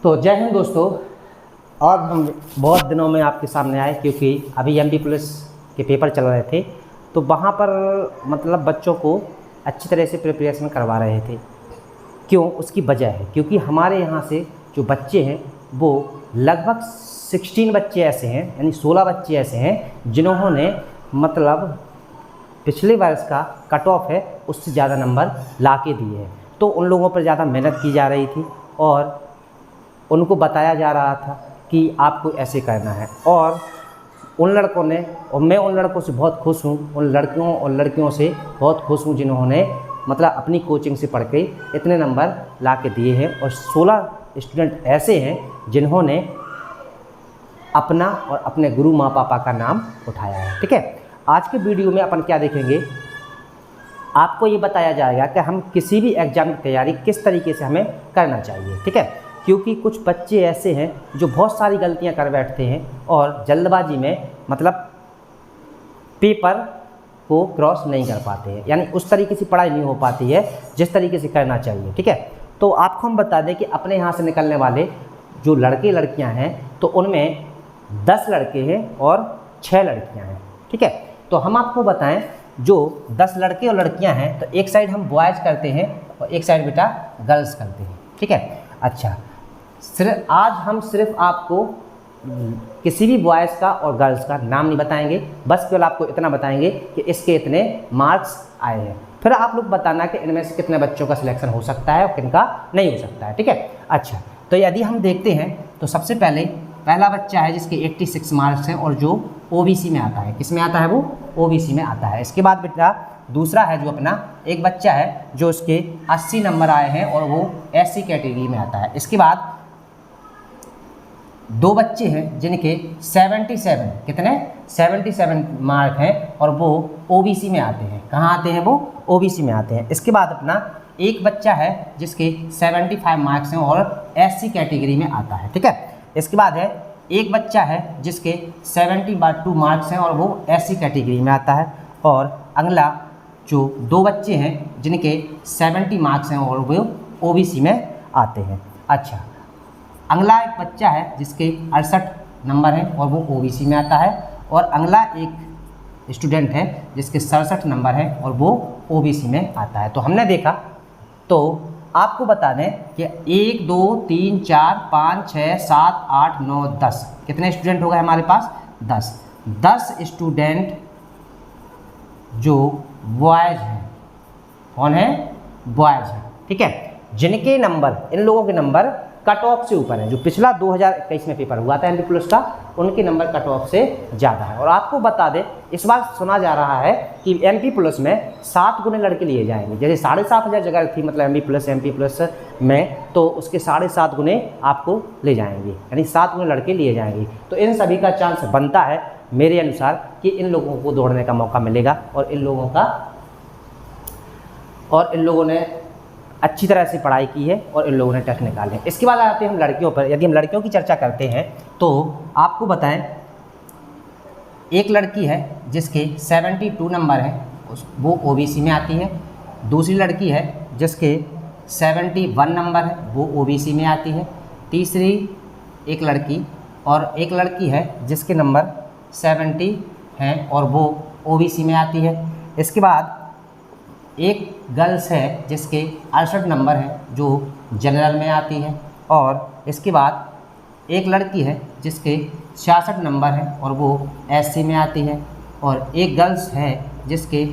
तो जय हिंद दोस्तों। और हम बहुत दिनों में आपके सामने आए क्योंकि अभी एमडी पुलिस के पेपर चल रहे थे, तो वहाँ पर मतलब बच्चों को अच्छी तरह से प्रिपरेशन करवा रहे थे। क्यों? उसकी वजह है क्योंकि हमारे यहाँ से जो बच्चे हैं वो लगभग 16 बच्चे ऐसे हैं, यानी 16 बच्चे ऐसे हैं जिन्होंने मतलब पिछले वर्ष का कट ऑफ है उससे ज़्यादा नंबर ला के दिए हैं। तो उन लोगों पर ज़्यादा मेहनत की जा रही थी और उनको बताया जा रहा था कि आपको ऐसे करना है। और उन लड़कों ने, और मैं उन लड़कों से बहुत खुश हूँ, उन लड़कियों और लड़कियों से बहुत खुश हूँ जिन्होंने मतलब अपनी कोचिंग से पढ़ के इतने नंबर ला के दिए हैं। और 16 स्टूडेंट ऐसे हैं जिन्होंने अपना और अपने गुरु माँ पापा का नाम उठाया है। ठीक है, आज के वीडियो में अपन क्या देखेंगे, आपको ये बताया जाएगा कि हम किसी भी एग्ज़ाम की तैयारी किस तरीके से हमें करना चाहिए। ठीक है, क्योंकि कुछ बच्चे ऐसे हैं जो बहुत सारी गलतियां कर बैठते हैं और जल्दबाजी में मतलब पेपर को क्रॉस नहीं कर पाते हैं, यानी उस तरीके से पढ़ाई नहीं हो पाती है जिस तरीके से करना चाहिए। ठीक है, तो आपको हम बता दें कि अपने यहाँ से निकलने वाले जो लड़के लड़कियाँ हैं तो उनमें 10 लड़के हैं और 6 लड़कियाँ हैं। ठीक है, तो हम आपको बताएं जो 10 लड़के और लड़कियां हैं तो एक साइड हम बॉयज़ करते हैं और एक साइड बेटा गर्ल्स करते हैं। ठीक है, अच्छा आज हम सिर्फ आपको किसी भी बॉयज़ का और गर्ल्स का नाम नहीं बताएंगे, बस केवल आपको इतना बताएंगे कि इसके इतने मार्क्स आए हैं। फिर आप लोग बताना कि इनमें से कितने बच्चों का सिलेक्शन हो सकता है और किनका नहीं हो सकता है। ठीक है, अच्छा तो यदि हम देखते हैं तो सबसे पहला बच्चा है जिसके 86 मार्क्स हैं और जो ओबीसी में आता है। किस में आता है? वो ओबीसी में आता है। इसके बाद बेटा दूसरा है जो अपना एक बच्चा है जो उसके 80 नंबर आए हैं और वो एससी कैटेगरी में आता है। इसके बाद 2 बच्चे हैं जिनके 77 मार्क हैं और वो ओबीसी में आते हैं। कहाँ आते हैं? वो ओबीसी में आते हैं। इसके बाद अपना एक बच्चा है जिसके 75 मार्क्स हैं और एससी कैटेगरी में आता है। ठीक है, इसके बाद है एक बच्चा है जिसके 72 मार्क्स हैं और वो एससी कैटेगरी में आता है। और अगला जो 2 बच्चे हैं जिनके 70 मार्क्स हैं और वो ओबीसी में आते हैं। अच्छा, अगला एक बच्चा है जिसके 68 नंबर हैं और वो ओबीसी में आता है। और अगला एक स्टूडेंट है जिसके 67 नंबर हैं और वो ओबीसी में आता है। तो हमने देखा, तो आपको बता दें कि 1 2 3 4 5 6 7 8 9 10 कितने स्टूडेंट हो गए हमारे पास? 10 स्टूडेंट जो बॉयज़ हैं। कौन है? बॉयज़ हैं। ठीक है, जिनके नंबर, इन लोगों के नंबर कट ऑफ से ऊपर है। जो पिछला 2021 में पेपर हुआ था एमपी पुलिस का, उनके नंबर कट ऑफ से ज़्यादा है। और आपको बता दें इस बार सुना जा रहा है कि एमपी पुलिस में 7 गुने लड़के लिए जाएंगे। जैसे 7,500 जगह थी मतलब एमपी पुलिस में, तो उसके 7.5 गुने आपको ले जाएंगे, यानी 7 गुने लड़के लिए जाएंगे। तो इन सभी का चांस बनता है मेरे अनुसार कि इन लोगों को दौड़ने का मौका मिलेगा और इन लोगों ने अच्छी तरह से पढ़ाई की है और इन लोगों ने टेस्ट निकाले। इसके बाद आते हैं हम लड़कियों पर। यदि हम लड़कियों की चर्चा करते हैं तो आपको बताएं एक लड़की है जिसके 72 नंबर हैं, वो ओबीसी में आती है। दूसरी लड़की है जिसके 71 नंबर है, वो ओबीसी में आती है। तीसरी एक लड़की है जिसके नंबर 70 हैं और वो ओबीसी में आती है। इसके बाद एक गर्ल्स है जिसके 68 नंबर हैं जो जनरल में आती है। और इसके बाद एक लड़की है जिसके 66 नंबर हैं और वो एससी में आती है। और एक गर्ल्स है जिसके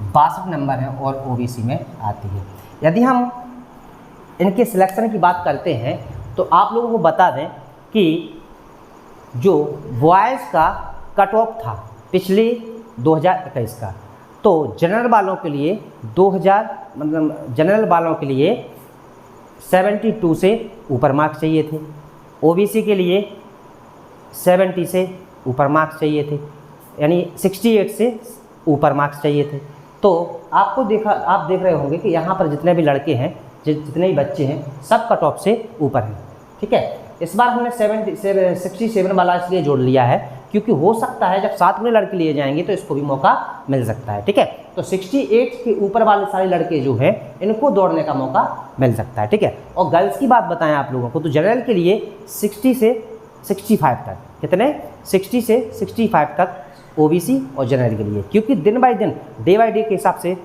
62 नंबर हैं और ओबीसी में आती है। यदि हम इनके सिलेक्शन की बात करते हैं तो आप लोगों को बता दें कि जो बॉयज़ का कट ऑफ था पिछले 2021 का, तो जनरल वालों के लिए 72 से ऊपर मार्क्स चाहिए थे। ओबीसी के लिए 70 से ऊपर मार्क्स चाहिए थे, यानी 68 से ऊपर मार्क्स चाहिए थे। तो आप देख रहे होंगे कि यहाँ पर जितने भी लड़के हैं, जितने भी बच्चे हैं, सब कट ऑफ से ऊपर हैं। ठीक है, इस बार हमने 67 वाला इसलिए जोड़ लिया है क्योंकि हो सकता है जब 7 में लड़के लिए जाएंगे तो इसको भी मौका मिल सकता है, ठीक है। तो 68 के ऊपर वाले सारे लड़के जो हैं इनको दौड़ने का मौका मिल सकता है, ठीक है। और गर्ल्स की बात बताएं आप लोगों को, तो जनरल के लिए 60 से 65 तक, कितने 60 से 65 तक ओबीसी और जनरल के लिए, क्योंकि दिन बाय दिन डे बाय डे के हिसाब से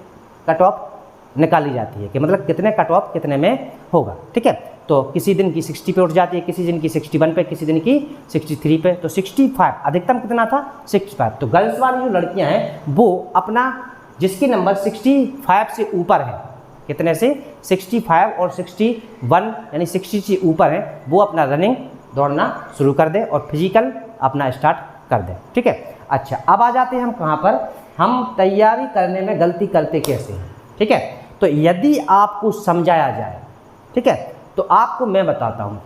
कट ऑफ निकाली जाती है कि मतलब कितने कट ऑफ कितने में होगा, ठीक है। तो किसी दिन की 60 पे उठ जाती है, किसी दिन की 61 पे, किसी दिन की 63 पे, तो 65 अधिकतम कितना था 65। तो गर्ल्स वाली जो लड़कियां हैं वो अपना जिसके नंबर 65 से ऊपर है, कितने से 65 और 61 यानी 60 से ऊपर है, वो अपना रनिंग दौड़ना शुरू कर दे और फिजिकल अपना स्टार्ट कर दे, ठीक है। अच्छा, अब आ जाते हैं हम कहाँ पर, हम तैयारी करने में गलती करते कैसे हैं, ठीक है। तो यदि आपको समझाया जाए, ठीक है, तो आपको मैं बताता हूँ,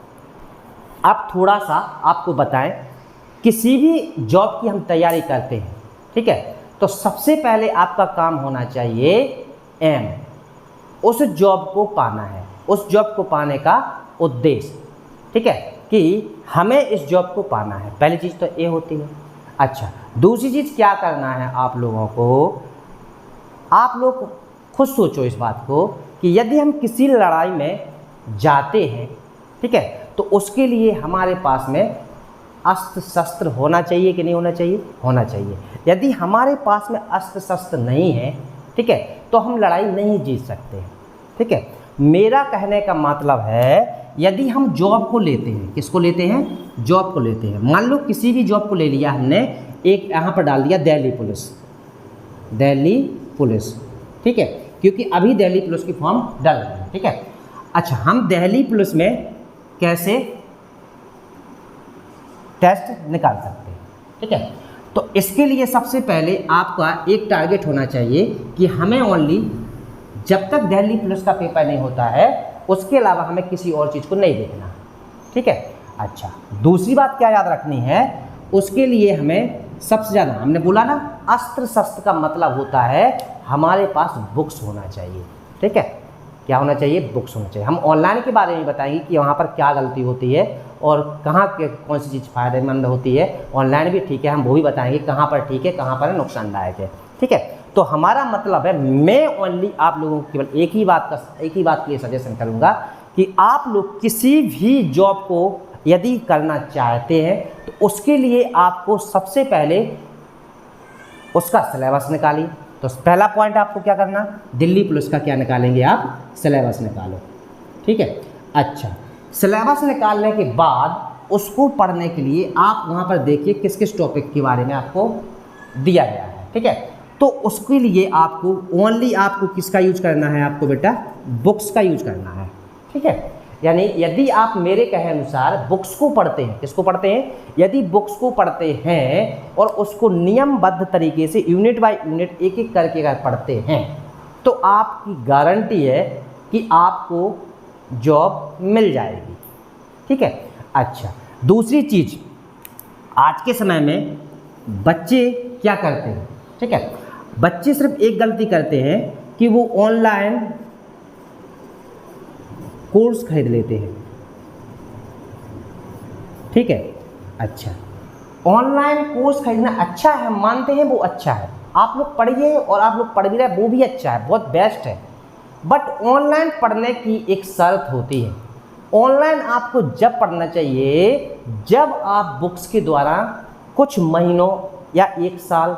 आप थोड़ा सा आपको बताएं, किसी भी जॉब की हम तैयारी करते हैं, ठीक है, तो सबसे पहले आपका काम होना चाहिए एम, उस जॉब को पाना है, उस जॉब को पाने का उद्देश्य, ठीक है, कि हमें इस जॉब को पाना है, पहली चीज़ तो ये होती है। अच्छा, दूसरी चीज़ क्या करना है आप लोगों को, आप लोग खुद सोचो इस बात को कि यदि हम किसी लड़ाई में जाते हैं, ठीक है, तो उसके लिए हमारे पास में अस्त्र शस्त्र होना चाहिए कि नहीं होना चाहिए, होना चाहिए। यदि हमारे पास में अस्त्र शस्त्र नहीं है, ठीक है, तो हम लड़ाई नहीं जीत सकते, ठीक है। मेरा कहने का मतलब है यदि हम जॉब को लेते हैं, किसको लेते हैं, जॉब को लेते हैं, मान लो किसी भी जॉब को ले लिया हमने, एक यहाँ पर डाल दिया दिल्ली पुलिस, दिल्ली पुलिस, ठीक है, क्योंकि अभी दिल्ली पुलिस की फॉर्म डाल रहे हैं, ठीक है। अच्छा, हम दिल्ली पुलिस में कैसे टेस्ट निकाल सकते हैं, ठीक है। तो इसके लिए सबसे पहले आपका एक टारगेट होना चाहिए कि हमें ओनली जब तक दिल्ली पुलिस का पेपर नहीं होता है उसके अलावा हमें किसी और चीज़ को नहीं देखना, ठीक है। अच्छा, दूसरी बात क्या याद रखनी है, उसके लिए हमें सबसे ज़्यादा हमने बोला ना, अस्त्र शस्त्र का मतलब होता है हमारे पास बुक्स होना चाहिए, ठीक है। क्या होना चाहिए, बुक्स होना चाहिए। हम ऑनलाइन के बारे में बताएंगे कि वहाँ पर क्या गलती होती है और कहाँ के कौन सी चीज़ फ़ायदेमंद होती है, ऑनलाइन भी ठीक है, हम वो भी बताएंगे कहाँ पर ठीक है, कहाँ पर नुकसानदायक है, ठीक है। तो हमारा मतलब है, मैं ओनली आप लोगों को केवल एक ही बात के लिए सजेशन करूँगा कि आप लोग किसी भी जॉब को यदि करना चाहते हैं तो उसके लिए आपको सबसे पहले उसका सिलेबस निकालिए। तो पहला पॉइंट आपको क्या करना, दिल्ली पुलिस का क्या निकालेंगे आप, सिलेबस निकालो, ठीक है। अच्छा, सिलेबस निकालने के बाद उसको पढ़ने के लिए आप वहाँ पर देखिए किस किस टॉपिक के बारे में आपको दिया गया है, ठीक है। तो उसके लिए आपको ओनली आपको किसका यूज करना है, आपको बेटा बुक्स का यूज करना है, ठीक है। यानी यदि आप मेरे कहे अनुसार बुक्स को पढ़ते हैं, किसको पढ़ते हैं, यदि बुक्स को पढ़ते हैं और उसको नियमबद्ध तरीके से यूनिट बाय यूनिट एक एक करके अगर पढ़ते हैं तो आपकी गारंटी है कि आपको जॉब मिल जाएगी, ठीक है। अच्छा, दूसरी चीज़, आज के समय में बच्चे क्या करते हैं, ठीक है, बच्चे सिर्फ एक गलती करते हैं कि वो ऑनलाइन कोर्स खरीद लेते हैं, ठीक है। अच्छा, ऑनलाइन कोर्स खरीदना अच्छा है, मानते हैं वो अच्छा है, आप लोग पढ़िए और आप लोग पढ़ भी रहे, वो भी अच्छा है, बहुत बेस्ट है। बट ऑनलाइन पढ़ने की एक शर्त होती है, ऑनलाइन आपको जब पढ़ना चाहिए जब आप बुक्स के द्वारा कुछ महीनों या एक साल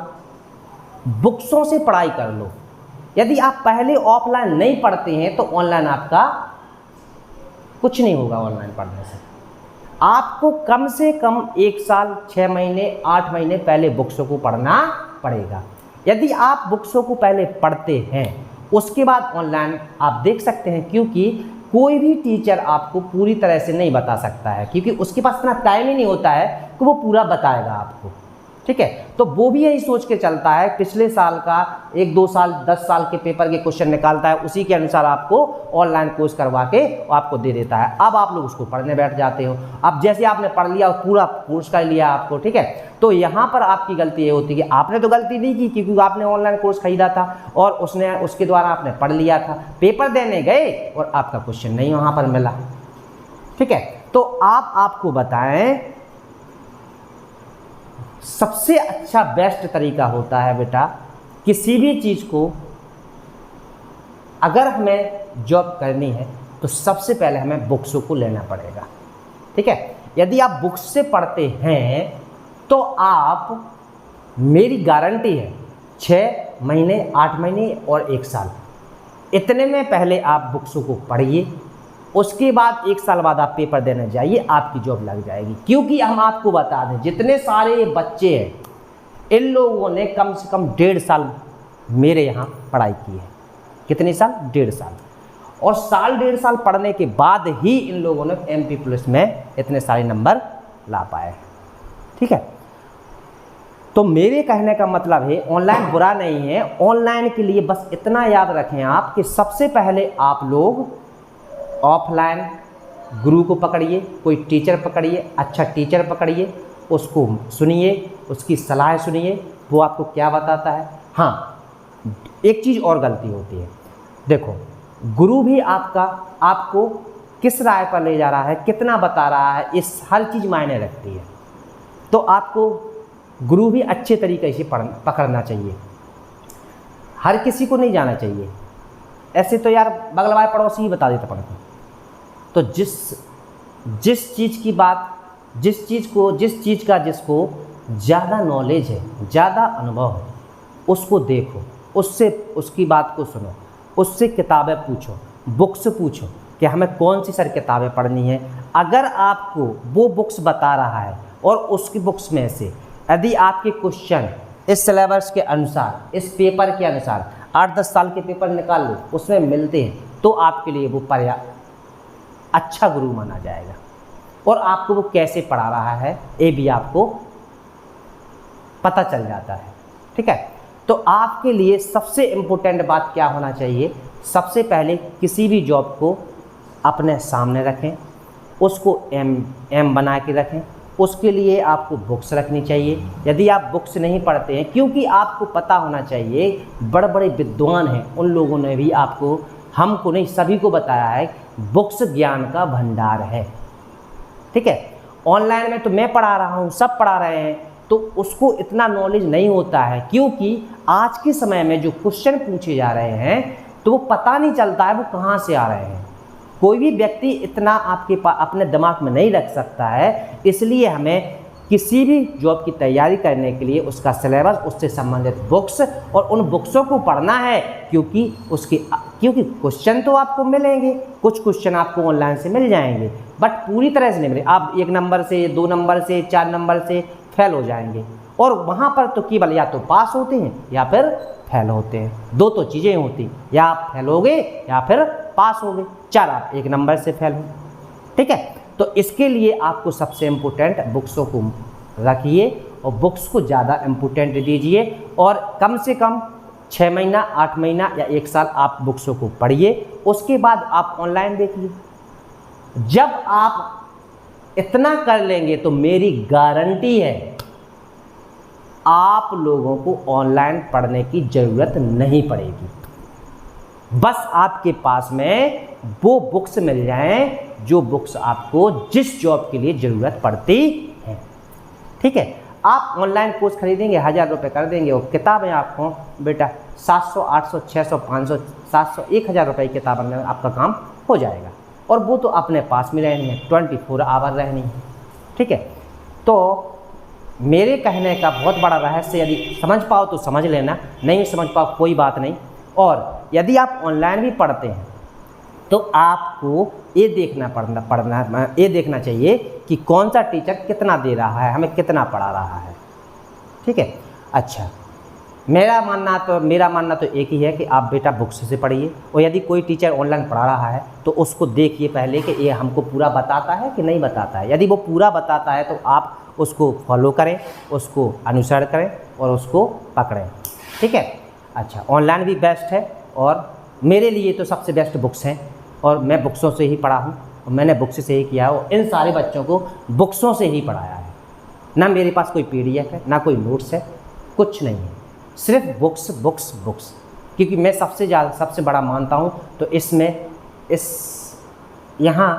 बुक्सों से पढ़ाई कर लो। यदि आप पहले ऑफलाइन नहीं पढ़ते हैं तो ऑनलाइन आपका कुछ नहीं होगा। ऑनलाइन पढ़ने से आपको कम से कम 1 साल 6 महीने 8 महीने पहले बुक्सों को पढ़ना पड़ेगा। यदि आप बुक्सों को पहले पढ़ते हैं उसके बाद ऑनलाइन आप देख सकते हैं, क्योंकि कोई भी टीचर आपको पूरी तरह से नहीं बता सकता है, क्योंकि उसके पास इतना टाइम ही नहीं होता है कि वो पूरा बताएगा आपको, ठीक है। तो वो भी यही सोच के चलता है, पिछले साल का 1 2 साल 10 साल के पेपर के क्वेश्चन निकालता है, उसी के अनुसार आपको ऑनलाइन कोर्स करवा के आपको दे देता है। अब आप लोग उसको पढ़ने बैठ जाते हो। अब जैसे आपने पढ़ लिया पूरा कोर्स कर लिया आपको, ठीक है, तो यहाँ पर आपकी गलती ये होती है कि आपने तो गलती नहीं की, क्योंकि आपने ऑनलाइन कोर्स खरीदा था और उसके द्वारा आपने पढ़ लिया था, पेपर देने गए और आपका क्वेश्चन नहीं वहाँ पर मिला, ठीक है। तो आपको बताएं सबसे अच्छा बेस्ट तरीका होता है बेटा, किसी भी चीज़ को अगर हमें जॉब करनी है तो सबसे पहले हमें बुक्सों को लेना पड़ेगा। ठीक है, यदि आप बुक्स से पढ़ते हैं तो आप, मेरी गारंटी है 6 महीने 8 महीने और 1 साल, इतने में पहले आप बुक्सों को पढ़िए, उसके बाद 1 साल बाद आप पेपर देने जाइए, आपकी जॉब लग जाएगी। क्योंकि हम आपको बता दें, जितने सारे बच्चे हैं इन लोगों ने कम से कम 1.5 साल मेरे यहाँ पढ़ाई की है। कितने साल? 1.5 साल। और 1.5 साल पढ़ने के बाद ही इन लोगों ने MP पुलिस में इतने सारे नंबर ला पाए। ठीक है, तो मेरे कहने का मतलब है ऑनलाइन बुरा नहीं है। ऑनलाइन के लिए बस इतना याद रखें आप कि सबसे पहले आप लोग ऑफलाइन गुरु को पकड़िए, कोई टीचर पकड़िए, अच्छा टीचर पकड़िए, उसको सुनिए, उसकी सलाह सुनिए, वो आपको क्या बताता है। हाँ, एक चीज़ और गलती होती है, देखो गुरु भी आपको किस राय पर ले जा रहा है, कितना बता रहा है, इस हर चीज़ मायने रखती है। तो आपको गुरु भी अच्छे तरीके से पकड़ना चाहिए, हर किसी को नहीं जाना चाहिए। ऐसे तो यार बगल वाले पड़ोसी ही बता देते पढ़ते। तो जिस चीज़ की बात, जिस चीज़ का जिसको ज़्यादा नॉलेज है, ज़्यादा अनुभव है, उसको देखो, उससे उसकी बात को सुनो, उससे किताबें पूछो, बुक्स पूछो कि हमें कौन सी सर किताबें पढ़नी है। अगर आपको वो बुक्स बता रहा है और उसकी बुक्स में से यदि आपके क्वेश्चन इस सिलेबस के अनुसार, इस पेपर के अनुसार 8-10 साल के पेपर निकाल लो, उसमें मिलते हैं, तो आपके लिए वो अच्छा गुरु माना जाएगा। और आपको वो कैसे पढ़ा रहा है ये भी आपको पता चल जाता है। ठीक है, तो आपके लिए सबसे इम्पोर्टेंट बात क्या होना चाहिए, सबसे पहले किसी भी जॉब को अपने सामने रखें, उसको एम बना के रखें। उसके लिए आपको बुक्स रखनी चाहिए। यदि आप बुक्स नहीं पढ़ते हैं, क्योंकि आपको पता होना चाहिए, बड़े बड़े विद्वान हैं, उन लोगों ने भी आपको, हमको नहीं सभी को बताया है, बुक्स ज्ञान का भंडार है। ठीक है, ऑनलाइन में तो मैं पढ़ा रहा हूँ, सब पढ़ा रहे हैं, तो उसको इतना नॉलेज नहीं होता है, क्योंकि आज के समय में जो क्वेश्चन पूछे जा रहे हैं तो वो पता नहीं चलता है वो कहाँ से आ रहे हैं। कोई भी व्यक्ति इतना आपके अपने दिमाग में नहीं रख सकता है। इसलिए हमें किसी भी जॉब की तैयारी करने के लिए उसका सिलेबस, उससे संबंधित बुक्स और उन बुक्सों को पढ़ना है, क्योंकि क्वेश्चन तो आपको मिलेंगे, कुछ क्वेश्चन आपको ऑनलाइन से मिल जाएंगे, बट पूरी तरह से नहीं मिले। आप 1 नंबर से, 2 नंबर से, 4 नंबर से फेल हो जाएंगे, और वहाँ पर तो केवल या तो पास होते हैं या फिर फेल होते हैं। 2 तो चीज़ें होती, या आप फेल हो गए या फिर पास हो गए, 4 आप 1 नंबर से फेल हो। ठीक है, तो इसके लिए आपको सबसे इम्पोर्टेंट बुक्सों को रखिए और बुक्स को ज़्यादा इम्पोर्टेंट दीजिए, और कम से कम 6 महीना 8 महीना या 1 साल आप बुक्सों को पढ़िए। उसके बाद आप ऑनलाइन देख लीजिए। जब आप इतना कर लेंगे तो मेरी गारंटी है आप लोगों को ऑनलाइन पढ़ने की ज़रूरत नहीं पड़ेगी। बस आपके पास में वो बुक्स मिल जाएं जो बुक्स आपको जिस जॉब के लिए ज़रूरत पड़ती है। ठीक है, आप ऑनलाइन कोर्स खरीदेंगे, 1000 रुपये कर देंगे, और किताबें आपको बेटा 700, 800, 600, 500, 700, 1000 रुपये की किताब में आपका काम हो जाएगा, और वो तो अपने पास में रहनी है, 24 आवर रहनी है। ठीक है, तो मेरे कहने का बहुत बड़ा रहस्य, यदि समझ पाओ तो समझ लेना, नहीं समझ पाओ कोई बात नहीं। और यदि आप ऑनलाइन भी पढ़ते हैं तो आपको ये देखना चाहिए कि कौन सा टीचर कितना दे रहा है, हमें कितना पढ़ा रहा है। ठीक है, अच्छा, मेरा मानना तो एक ही है कि आप बेटा बुक्स से पढ़िए, और यदि कोई टीचर ऑनलाइन पढ़ा रहा है तो उसको देखिए पहले कि ये हमको पूरा बताता है कि नहीं बताता है। यदि वो पूरा बताता है तो आप उसको फॉलो करें, उसको अनुसरण करें और उसको पकड़ें। ठीक है, अच्छा, ऑनलाइन भी बेस्ट है, और मेरे लिए तो सबसे बेस्ट बुक्स हैं, और मैं बुक्सों से ही पढ़ा हूँ, और मैंने बुक्स से ही किया है, और इन सारे बच्चों को बुक्सों से ही पढ़ाया है। ना मेरे पास कोई PDF है, ना कोई नोट्स है, कुछ नहीं है, सिर्फ बुक्स बुक्स बुक्स। क्योंकि मैं सबसे बड़ा मानता हूँ, तो यहाँ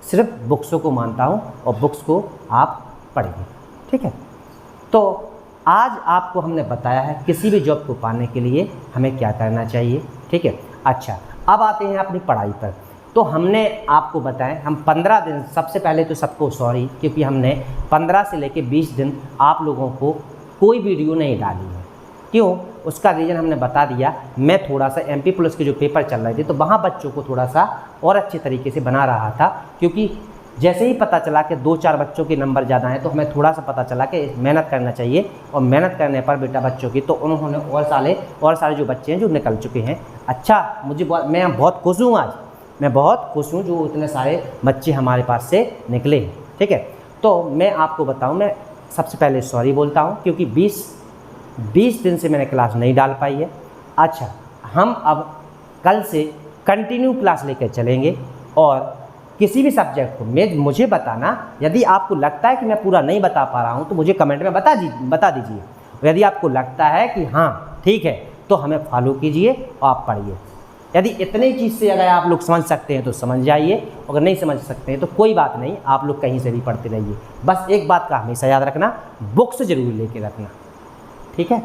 सिर्फ बुक्सों को मानता हूँ, और बुक्स को आप पढ़िए। ठीक है, तो आज आपको हमने बताया है किसी भी जॉब को पाने के लिए हमें क्या करना चाहिए, ठीक है। अच्छा, अब आते हैं अपनी पढ़ाई पर। तो हमने आपको बताया हम 15 दिन, सबसे पहले तो सबको सॉरी, क्योंकि हमने 15 से लेकर 20 दिन आप लोगों को कोई वीडियो नहीं डाली है। क्यों? उसका रीज़न हमने बता दिया। मैं थोड़ा सा MP पुलिस के जो पेपर चल रहे थे तो वहाँ बच्चों को थोड़ा सा और अच्छे तरीके से बना रहा था, क्योंकि जैसे ही पता चला कि 2-4 बच्चों के नंबर ज़्यादा हैं तो हमें थोड़ा सा पता चला कि मेहनत करना चाहिए, और मेहनत करने पर बेटा बच्चों की तो उन्होंने और सारे जो बच्चे हैं जो निकल चुके हैं। अच्छा, मैं बहुत खुश हूँ, आज मैं बहुत खुश हूँ जो इतने सारे बच्चे हमारे पास से निकले हैं, ठीक है। तो मैं आपको बताऊँ, मैं सबसे पहले सॉरी बोलता हूँ, क्योंकि 20 दिन से मैंने क्लास नहीं डाल पाई है। अच्छा, हम अब कल से कंटिन्यू क्लास लेकर चलेंगे, और किसी भी सब्जेक्ट को मुझे बताना, यदि आपको लगता है कि मैं पूरा नहीं बता पा रहा हूँ तो मुझे कमेंट में बता दीजिए। और यदि आपको लगता है कि हाँ ठीक है तो हमें फॉलो कीजिए और आप पढ़िए। यदि इतनी चीज़ से अगर आप लोग समझ सकते हैं तो समझ जाइए, अगर नहीं समझ सकते हैं तो कोई बात नहीं, आप लोग कहीं से भी पढ़ते रहिए। बस एक बात का हमेशा याद रखना, बुक्स जरूर लेके रखना, ठीक है।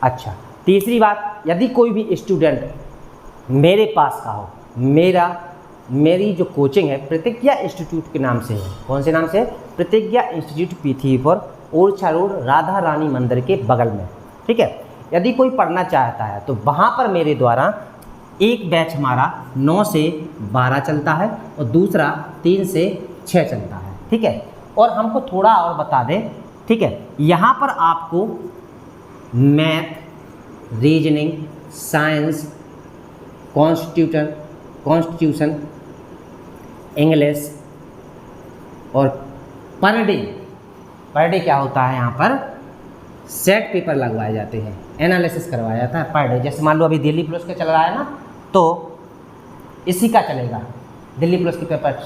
अच्छा, तीसरी बात, यदि कोई भी स्टूडेंट मेरे पास का हो, मेरी जो कोचिंग है प्रतिज्ञा इंस्टीट्यूट के नाम से है। कौन से नाम से? प्रतिज्ञा इंस्टीट्यूट पृथ्वीपुर, ओरछा रोड, राधा रानी मंदिर के बगल में, ठीक है। यदि कोई पढ़ना चाहता है तो वहाँ पर मेरे द्वारा एक बैच हमारा 9 से 12 चलता है और दूसरा 3 से 6 चलता है, ठीक है। और हमको थोड़ा और बता दें, ठीक है, यहाँ पर आपको math, reasoning, science, constitution, English और पर डे क्या होता है, यहाँ पर सेट पेपर लगवाए जाते हैं, एनालिसिस करवाया जाता है पर डे। जैसे मान लो अभी दिल्ली पुलिस का चल रहा है ना, तो इसी का चलेगा, दिल्ली पुलिस के पेपर,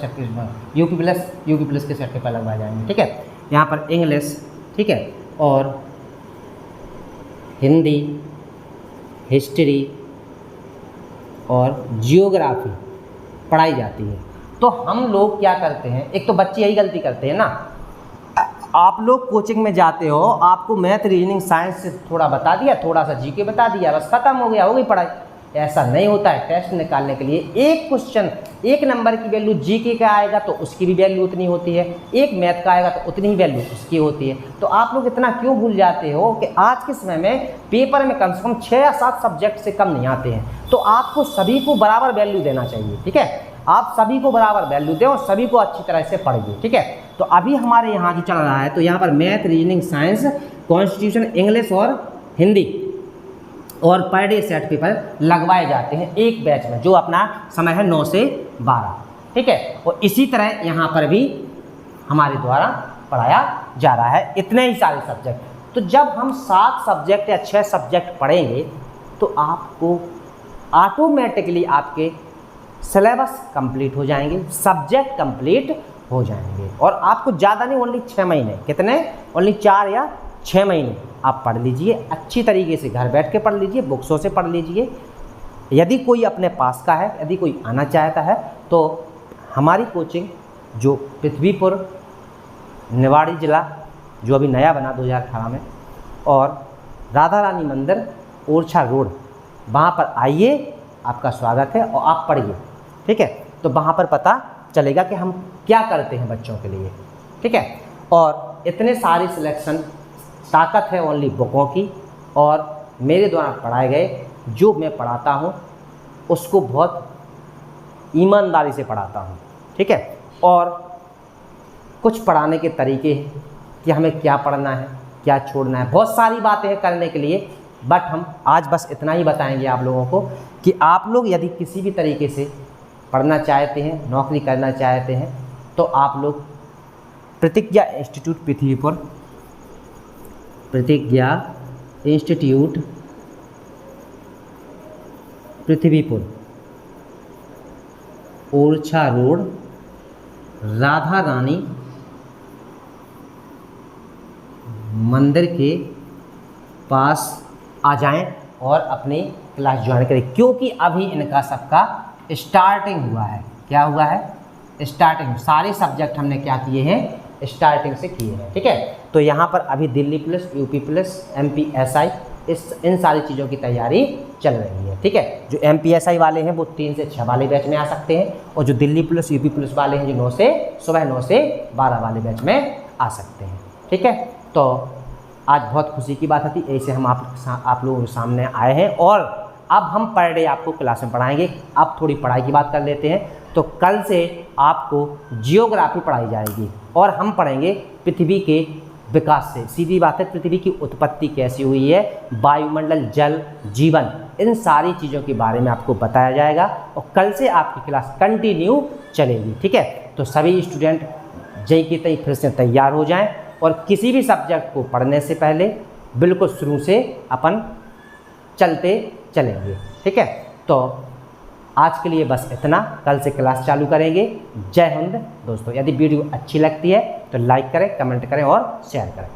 यूपी पुलिस के सेट पेपर लगवाए जाएंगे, ठीक है। यहाँ पर इंग्लिश, ठीक है, और हिंदी, हिस्ट्री और जियोग्राफी पढ़ाई जाती है। तो हम लोग क्या करते हैं, एक तो बच्चे यही गलती करते हैं ना, आप लोग कोचिंग में जाते हो, आपको मैथ, रीजनिंग, साइंस से थोड़ा बता दिया, थोड़ा सा जीके बता दिया, बस खत्म हो गई पढ़ाई। ऐसा नहीं होता है। टेस्ट निकालने के लिए एक क्वेश्चन, 1 नंबर की वैल्यू जीके का आएगा तो उसकी भी वैल्यू उतनी होती है, एक मैथ का आएगा तो उतनी ही वैल्यू उसकी होती है। तो आप लोग इतना क्यों भूल जाते हो कि आज के समय में पेपर में कम से कम 6 या 7 सब्जेक्ट से कम नहीं आते हैं। तो आपको सभी को बराबर वैल्यू देना चाहिए, ठीक है। आप सभी को बराबर वैल्यू दें और सभी को अच्छी तरह से पढ़िए, ठीक है। तो अभी हमारे यहाँ जो चल रहा है, तो यहाँ पर math, reasoning, science, constitution, English और हिंदी और पर डे सेट पेपर लगवाए जाते हैं एक बैच में, जो अपना समय है 9 से 12, ठीक है। और इसी तरह यहाँ पर भी हमारे द्वारा पढ़ाया जा रहा है इतने ही सारे सब्जेक्ट। तो जब हम 7 सब्जेक्ट या 6 सब्जेक्ट पढ़ेंगे तो आपको ऑटोमेटिकली आपके सिलेबस कंप्लीट हो जाएंगे, सब्जेक्ट कंप्लीट हो जाएंगे, और आपको ज़्यादा नहीं, ओनली 6 महीने, कितने, ओनली 4 या 6 महीने आप पढ़ लीजिए अच्छी तरीके से, घर बैठ के पढ़ लीजिए, बुक्सों से पढ़ लीजिए। यदि कोई अपने पास का है, यदि कोई आना चाहता है तो हमारी कोचिंग जो पृथ्वीपुर, निवाड़ी ज़िला, जो अभी नया बना 2018 में, और राधा रानी मंदिर, ओरछा रोड, वहाँ पर आइए, आपका स्वागत है और आप पढ़िए, ठीक है। तो वहाँ पर पता चलेगा कि हम क्या करते हैं बच्चों के लिए, ठीक है। और इतने सारे सिलेक्शन, ताकत है ओनली बुकों की, और मेरे द्वारा पढ़ाए गए जो मैं पढ़ाता हूँ उसको बहुत ईमानदारी से पढ़ाता हूँ, ठीक है। और कुछ पढ़ाने के तरीके हैं कि हमें क्या पढ़ना है, क्या छोड़ना है, बहुत सारी बातें हैं करने के लिए, बट हम आज बस इतना ही बताएंगे आप लोगों को कि आप लोग यदि किसी भी तरीके से पढ़ना चाहते हैं, नौकरी करना चाहते हैं, तो आप लोग प्रतिज्ञा इंस्टीट्यूट पृथ्वीपुर, प्रतिज्ञा इंस्टीट्यूट पृथ्वीपुर, ओरछा रोड, राधा रानी मंदिर के पास आ जाएं और अपनी क्लास ज्वाइन करें, क्योंकि अभी इनका सबका स्टार्टिंग हुआ है। क्या हुआ है? स्टार्टिंग। सारे सब्जेक्ट हमने क्या किए हैं? स्टार्टिंग से किए हैं। ठीक है, तो यहाँ पर अभी Delhi police, UP police, MPSI इन सारी चीज़ों की तैयारी चल रही है। ठीक है, जो MPSI वाले हैं वो 3 से 6 वाले बैच में आ सकते हैं, और जो दिल्ली पुलिस, यूपी पुलिस वाले हैं जो सुबह 9 से 12 वाले बैच में आ सकते हैं। ठीक है, तो आज बहुत खुशी की बात थी, ऐसे हम आप लोगों के सामने आए हैं, और अब हम पर डे आपको क्लास में पढ़ाएंगे। अब थोड़ी पढ़ाई की बात कर लेते हैं। तो कल से आपको जियोग्राफी पढ़ाई जाएगी, और हम पढ़ेंगे पृथ्वी के विकास से। सीधी बात है, पृथ्वी की उत्पत्ति कैसी हुई है, वायुमंडल, जल, जीवन, इन सारी चीज़ों के बारे में आपको बताया जाएगा, और कल से आपकी क्लास कंटिन्यू चलेगी। ठीक है, तो सभी स्टूडेंट जय की तय फिर से तैयार हो जाएं, और किसी भी सब्जेक्ट को पढ़ने से पहले बिल्कुल शुरू से अपन चलते चलेंगे। ठीक है, तो आज के लिए बस इतना, कल से क्लास चालू करेंगे। जय हिंद दोस्तों। यदि वीडियो अच्छी लगती है तो लाइक करें, कमेंट करें और शेयर करें।